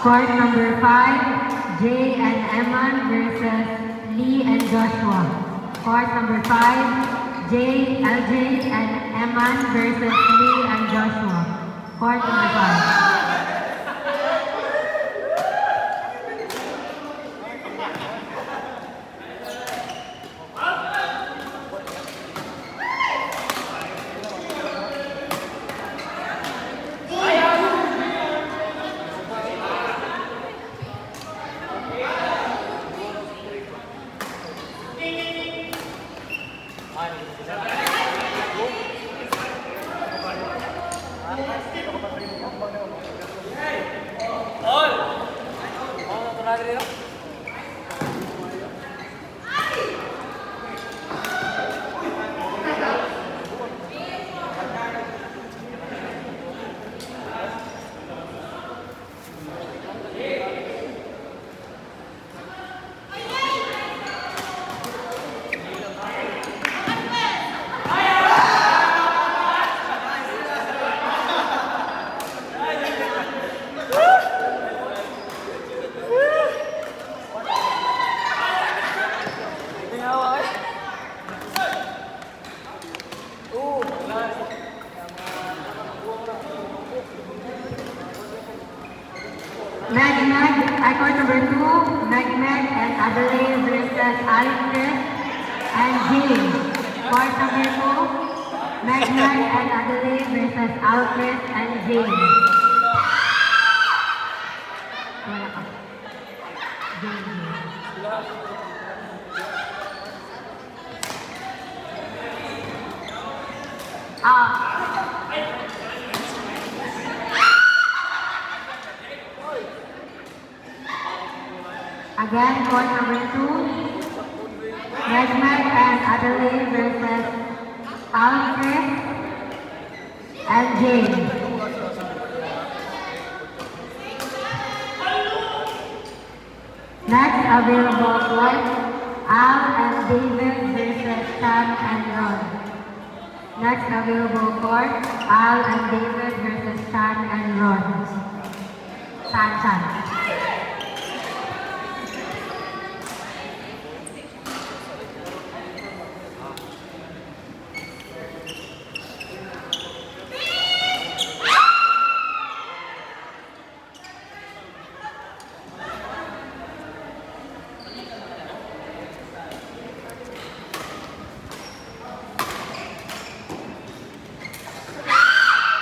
Court number 5, Jay and Eman versus Lee and Joshua. Court number 5, Jay, LJ and Eman versus Lee and Joshua. Court number 5. Court number 2, Meg and Adelaide versus Alfred and James. Court number 2, Meg and Adelaide versus Alfred and James. Again, court number 2, Meg and Adelaide versus Alfred and James. Next available court, Al and David versus Shan and Ron. Next available court, Al and David versus Shan and Ron. Shan.